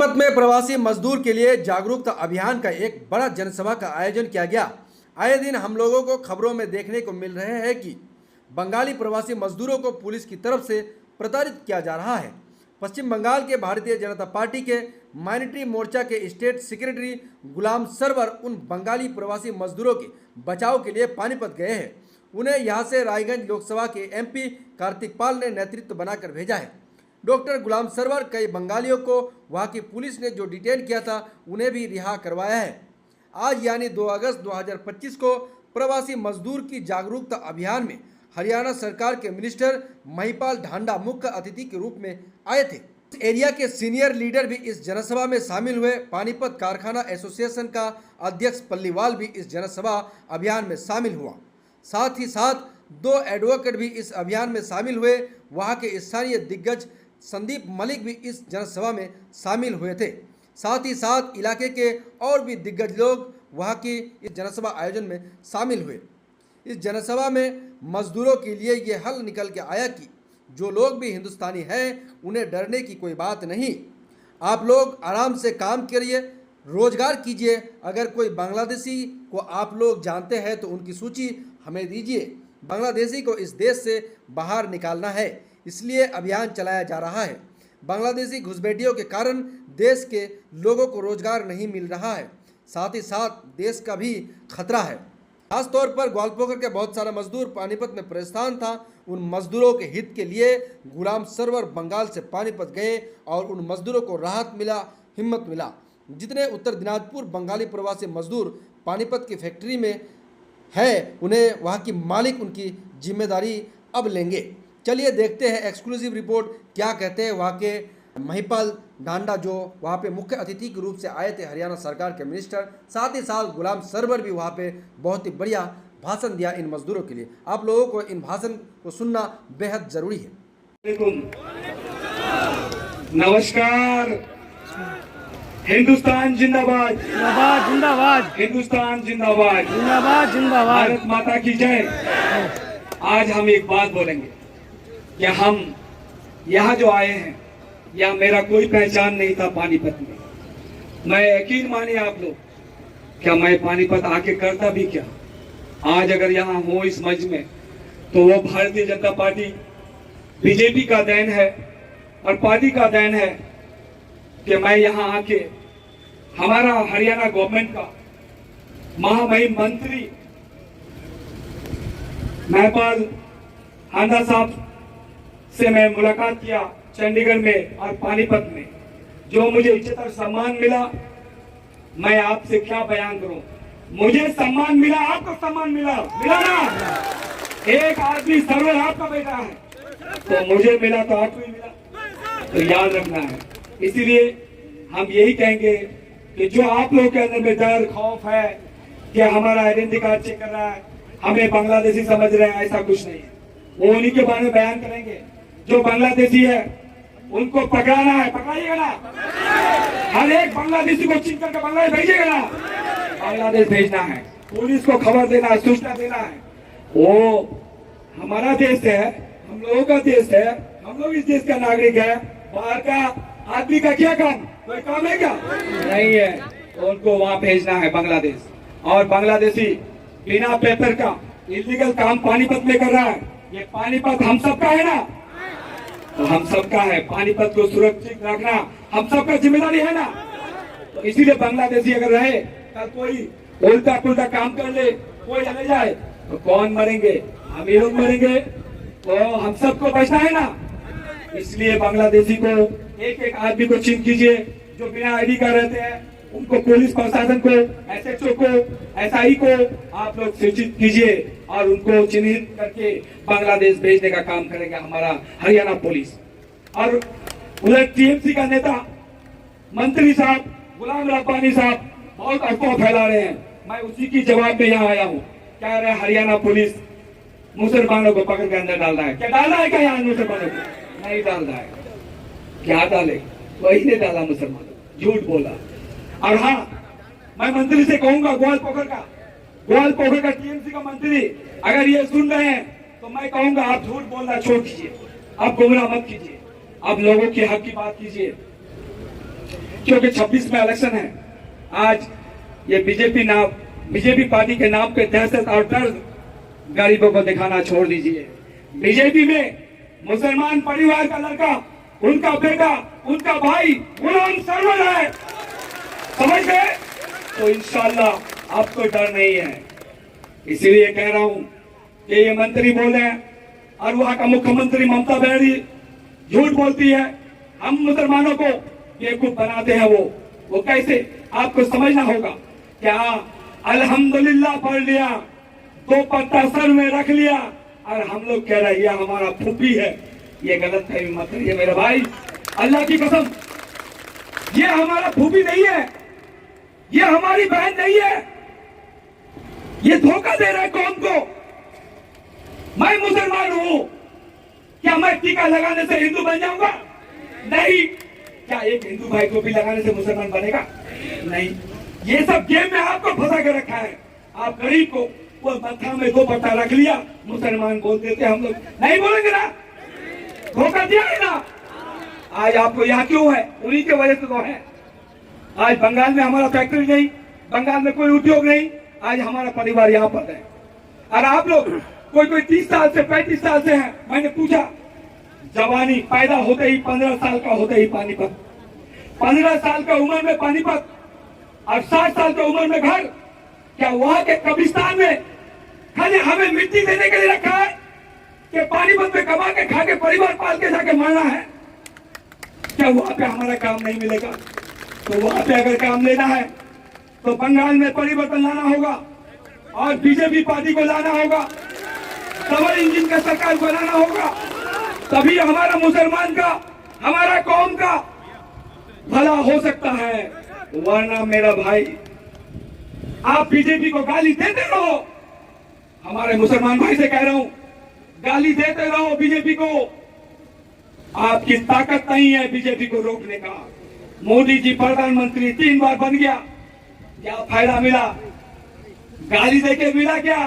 पानीपत में प्रवासी मजदूर के लिए जागरूकता अभियान का एक बड़ा जनसभा का आयोजन किया गया। आए दिन हम लोगों को खबरों में देखने को मिल रहे हैं कि बंगाली प्रवासी मजदूरों को पुलिस की तरफ से प्रताड़ित किया जा रहा है। पश्चिम बंगाल के भारतीय जनता पार्टी के माइनॉरिटी मोर्चा के स्टेट सेक्रेटरी गुलाम सरवर उन बंगाली प्रवासी मजदूरों के बचाव के लिए पानीपत गए हैं। उन्हें यहां से रायगंज लोकसभा के एमपी कार्तिक पाल ने नेतृत्व बनाकर भेजा है। डॉक्टर गुलाम सरवर कई बंगालियों को वहां की पुलिस ने जो डिटेन किया था उन्हें भी रिहा करवाया है। आज यानी 2 अगस्त 2025 को प्रवासी मजदूर की जागरूकता अभियान में हरियाणा सरकार के मिनिस्टर महिपाल ढांडा मुख्य अतिथि के रूप में आए थे। एरिया के सीनियर लीडर भी इस जनसभा में शामिल हुए। पानीपत कारखाना एसोसिएशन का अध्यक्ष पल्लीवाल भी इस जनसभा अभियान में शामिल हुआ। साथ ही साथ 2 एडवोकेट भी इस अभियान में शामिल हुए। वहां के स्थानीय दिग्गज संदीप मलिक भी इस जनसभा में शामिल हुए थे। साथ ही साथ इलाके के और भी दिग्गज लोग वहां की इस जनसभा आयोजन में शामिल हुए। इस जनसभा में मजदूरों के लिए ये हल निकल के आया कि जो लोग भी हिंदुस्तानी हैं उन्हें डरने की कोई बात नहीं। आप लोग आराम से काम करिए, रोजगार कीजिए। अगर कोई बांग्लादेशी को आप लोग जानते हैं तो उनकी सूची हमें दीजिए। बांग्लादेशी को इस देश से बाहर निकालना है, इसलिए अभियान चलाया जा रहा है। बांग्लादेशी घुसपैठियों के कारण देश के लोगों को रोजगार नहीं मिल रहा है, साथ ही साथ देश का भी खतरा है। खासतौर पर ग्वालपोखर के बहुत सारा मजदूर पानीपत में परेशान था। उन मजदूरों के हित के लिए गुलाम सरवर बंगाल से पानीपत गए और उन मजदूरों को राहत मिला, हिम्मत मिला। जितने उत्तर दिनाजपुर बंगाली प्रवासी मजदूर पानीपत की फैक्ट्री में है, उन्हें वहाँ की मालिक उनकी जिम्मेदारी अब लेंगे। चलिए देखते हैं एक्सक्लूसिव रिपोर्ट क्या कहते हैं वहाँ के महिपाल ढांडा, जो वहाँ पे मुख्य अतिथि के रूप से आए थे हरियाणा सरकार के मिनिस्टर। साथ ही साथ गुलाम सरवर भी वहाँ पे बहुत ही बढ़िया भाषण दिया इन मजदूरों के लिए। आप लोगों को इन भाषण को सुनना बेहद जरूरी है। नमस्कार। हिंदुस्तान जिंदाबाद, जिंदाबाद जिंदाबाद, हिंदुस्तान जिंदाबाद, जिंदाबाद जिंदाबाद, भारत माता की जय। आज हम एक बात बोलेंगे कि हम यहाँ जो आए हैं, यहाँ मेरा कोई पहचान नहीं था पानीपत में। मैं यकीन मानिए आप लोग, क्या मैं पानीपत आके करता भी क्या। आज अगर यहाँ हो इस मंच में तो वो भारतीय जनता पार्टी बीजेपी का देन है और पार्टी का देन है कि मैं यहाँ आके हमारा हरियाणा गवर्नमेंट का महामहिम मंत्री महिपाल ढांडा साहब से मैं मुलाकात किया चंडीगढ़ में और पानीपत में। जो मुझे इज्जत और सम्मान मिला, मैं आपसे क्या बयान करूं। मुझे सम्मान मिला, आपको सम्मान मिला, मिला ना। एक आदमी सर्वर आपका बेटा है, तो मुझे मिला तो आपको भी मिला, तो याद रखना है। इसीलिए हम यही कहेंगे कि जो आप लोग के अंदर में डर खौफ है कि हमारा आइडेंटिटी कार्ड चेक कर रहा है, हमें बांग्लादेशी समझ रहे हैं, ऐसा कुछ नहीं है। वो उन्हीं के बारे में बयान करेंगे। जो बांग्लादेशी है उनको पकड़ाना है, पकड़ाइएगा ना। हर एक बांग्लादेशी को चिन करके बांग्लादेश भेजिएगा ना। बांग्लादेश भेजना है, पुलिस को खबर देना है, सूचना देना है। वो हमारा देश है, हम लोगों का देश है, हम लोग इस देश का नागरिक है। बाहर का आदमी का क्या काम, कोई काम है क्या? नहीं है। तो उनको वहां भेजना है बांग्लादेश। और बांग्लादेशी बिना पेपर का इलीगल काम पानीपत में कर रहा है। ये पानीपत हम सबका है ना, तो हम सबका है। पानीपत को सुरक्षित रखना हम सबका जिम्मेदारी है ना। तो इसीलिए बांग्लादेशी अगर रहे, कल कोई उल्टा पुल्टा काम कर ले, कोई चले जाए, तो कौन मरेंगे? हम ही लोग मरेंगे। तो हम सबको बचना है ना। इसलिए बांग्लादेशी को एक एक आदमी को चिन्ह कीजिए। जो बिना आईडी का रहते हैं उनको पुलिस प्रशासन को, एसएचओ को, एसआई को आप लोग सूचित कीजिए और उनको चिन्हित करके बांग्लादेश भेजने का काम करेंगे हमारा हरियाणा पुलिस। और उधर टीएमसी का नेता मंत्री साहब गुलाम रब्बानी साहब बहुत अफवाह फैला रहे हैं। मैं उसी की जवाब में यहाँ आया हूँ। कह रहे हरियाणा पुलिस मुसलमानों को पकड़ के अंदर डाल रहा है। क्या डाल रहा है क्या यहाँ मुसलमानों को? नहीं डाल रहा है। क्या डाले? वही ने डाला मुसलमानों, झूठ बोला। और हाँ, मैं मंत्री से कहूंगा, ग्वालपोखर का टीएमसी का मंत्री अगर ये सुन रहे हैं तो मैं कहूंगा आप झूठ बोलना छोड़ दीजिए, आप गुमराह मत कीजिए, आप लोगों के हक की बात कीजिए। क्योंकि 26 में इलेक्शन है। आज ये बीजेपी पार्टी के नाम पे दहशत और दर्द गरीबों को दिखाना छोड़ दीजिए। बीजेपी में मुसलमान परिवार का लड़का, उनका बेटा, उनका भाई गुलाम सरवर है, समझ गए? तो इंशाल्लाह अब तो डर नहीं है। इसीलिए कह रहा हूं कि ये मंत्री बोले हैं और वहां का मुख्यमंत्री ममता बनर्जी झूठ बोलती है, हम मुसलमानों को बेवकूफ बनाते हैं। वो कैसे, आपको समझना होगा। क्या अल्हम्दुलिल्लाह पढ़ लिया, 2 पत्ता सर में रख लिया और हम लोग कह रहे हैं ये हमारा फूफी है, ये गलत है मत करिए मेरे भाई, अल्लाह की कसम ये हमारा फूफी नहीं है, ये हमारी बहन नहीं है, ये धोखा दे रहा है कौम को। मैं मुसलमान हूं, क्या मैं टीका लगाने से हिंदू बन जाऊंगा? नहीं। क्या एक हिंदू भाई को भी लगाने से मुसलमान बनेगा? नहीं। ये सब गेम में आपको फंसा के रखा है। आप गरीब को वो मत्था में 2 पट्टा रख लिया, मुसलमान बोल देते हम लोग नहीं बोलेंगे ना, धोखा दिया है ना। आज आपको यहाँ क्यों है? उन्हीं के वजह से तो है। आज बंगाल में हमारा फैक्ट्री नहीं, बंगाल में कोई उद्योग नहीं, आज हमारा परिवार यहाँ पर है। और आप लोग कोई 30 साल से 35 साल से हैं। मैंने पूछा, जवानी पैदा होते ही 15 साल का होते ही पानीपत, 15 साल का उम्र में पानीपत और 60 साल की उम्र में घर। क्या वहां के कब्रिस्तान में खाली हमें मिट्टी देने के लिए रखा है कि पानीपत में कमा के खा के परिवार पाल के जाके मरना है? क्या वहां पे हमारा काम नहीं मिलेगा? तो वहां पे अगर काम लेना है तो बंगाल में परिवर्तन लाना होगा और बीजेपी पार्टी को लाना होगा, डबल इंजन का सरकार बनाना होगा, तभी हमारा मुसलमान का, हमारा कौम का भला हो सकता है। वरना मेरा भाई आप बीजेपी को गाली देते रहो, हमारे मुसलमान भाई से कह रहा हूं, गाली देते रहो बीजेपी को। आपकी ताकत नहीं है बीजेपी को रोकने का। मोदी जी प्रधानमंत्री 3 बार बन गया, क्या फायदा मिला? गाली देके मिला क्या?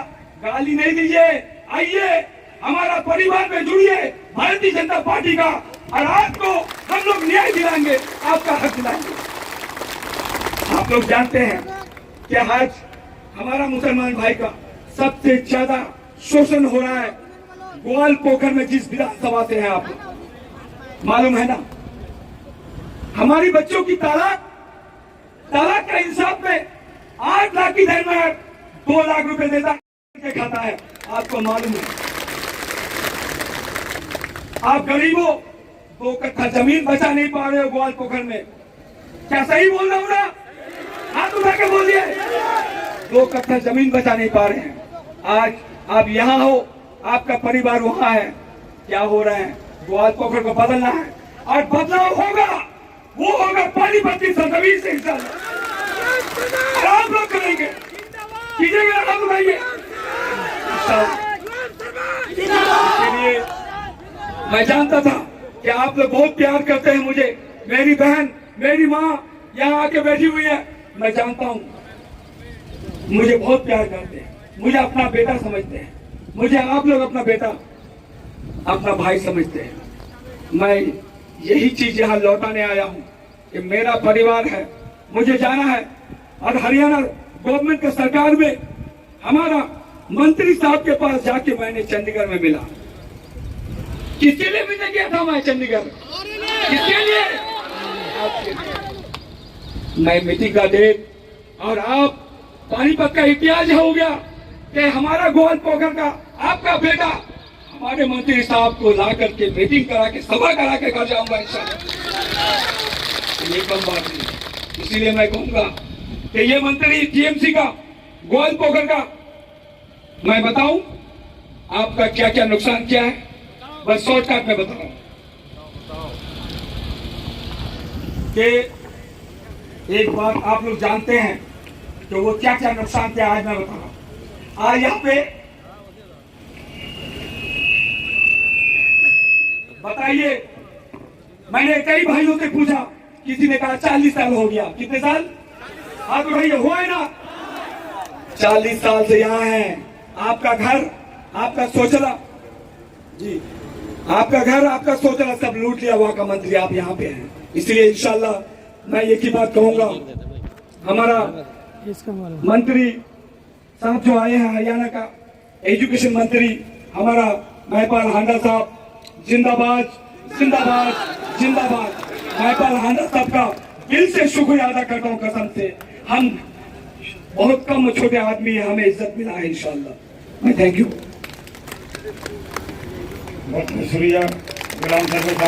गाली नहीं दीजिए, आइए हमारा परिवार में जुड़िए भारतीय जनता पार्टी का, और आपको हम लोग न्याय दिलाएंगे, आपका हक दिलाएंगे। आप लोग जानते हैं कि आज हमारा मुसलमान भाई का सबसे ज्यादा शोषण हो रहा है ग्वाल पोखर में, जिस विधानसभा से है आप मालूम है ना। हमारी बच्चों की तलाक का इंसाफ में 8 लाख की धर्महर 2 लाख रुपए देता के खाता है, आपको मालूम है। आप गरीबों 2 कट्ठा जमीन बचा नहीं पा रहे हो ग्वाल पोखर में। क्या सही बोल रहा हूं ना? हाथ उठा के बोलिए। 2 कट्ठा जमीन बचा नहीं पा रहे हैं। आज आप यहाँ हो, आपका परिवार वहां है, क्या हो रहा है? ग्वाल पोखर को बदलना है और बदलाव होगा, वो होगा पानीपत की सरजमीन से इंशाल्लाह। आप लोग करेंगे, कीजिएगा, आप उठाइए। इसलिए मैं जानता था कि आप लोग बहुत प्यार करते हैं मुझे। मेरी बहन, मेरी माँ यहाँ आके बैठी हुई है, मैं जानता हूँ मुझे बहुत प्यार करते हैं, मुझे अपना बेटा समझते हैं, मुझे आप लोग अपना बेटा, अपना भाई समझते हैं। मैं यही चीज यहाँ लौटाने आया हूँ कि मेरा परिवार है, मुझे जाना है। और हरियाणा गवर्नमेंट के सरकार में हमारा मंत्री साहब के पास जाके मैंने चंडीगढ़ में मिला। किसके लिए मिलने गया था मैं चंडीगढ़? किसके लिए? आपके लिए। मैं मीटिंग का डेट और आप पानीपत का इतिहास हो गया कि हमारा ग्वाल पोखर का आपका बेटा हमारे मंत्री साहब को ला करके मीटिंग करा के सभा करा के घर जाऊंगा इंशाल्लाह। ये कम बात नहीं। इसीलिए मैं कहूंगा कि ये मंत्री टीएमसी का ग्वाल पोखर का मैं बताऊं आपका क्या क्या नुकसान किया है, बस शॉर्टकट में बता रहा हूं कि एक बात आप लोग जानते हैं कि वो क्या क्या नुकसान किया, आज मैं बता रहा हूं। आज यहाँ पे बताइए, मैंने कई भाइयों से पूछा, किसी ने कहा 40 साल हो गया। कितने साल? आप भाई हुआ है ना? 40 साल से यहाँ हैं। आपका घर, आपका शौचालय, जी आपका घर, आपका शौचालय सब लूट लिया वहां का मंत्री, आप यहाँ पे हैं। इसलिए इंशाल्लाह मैं एक ही बात कहूंगा, हमारा इसका मालूम मंत्री साहब जो आए हैं, हरियाणा का एजुकेशन मंत्री हमारा महिपाल हांडा साहब, जिंदाबाद जिंदाबाद जिंदाबाद। महिपाल हांडा साहब का दिल से शुक्रिया अदा करता हूँ कसम से। हम बहुत कम छोटे आदमी है, हमें इज्जत मिला है इंशाल्लाह। मैं थैंक यू। बहुत शुक्रिया गुलाम साहब।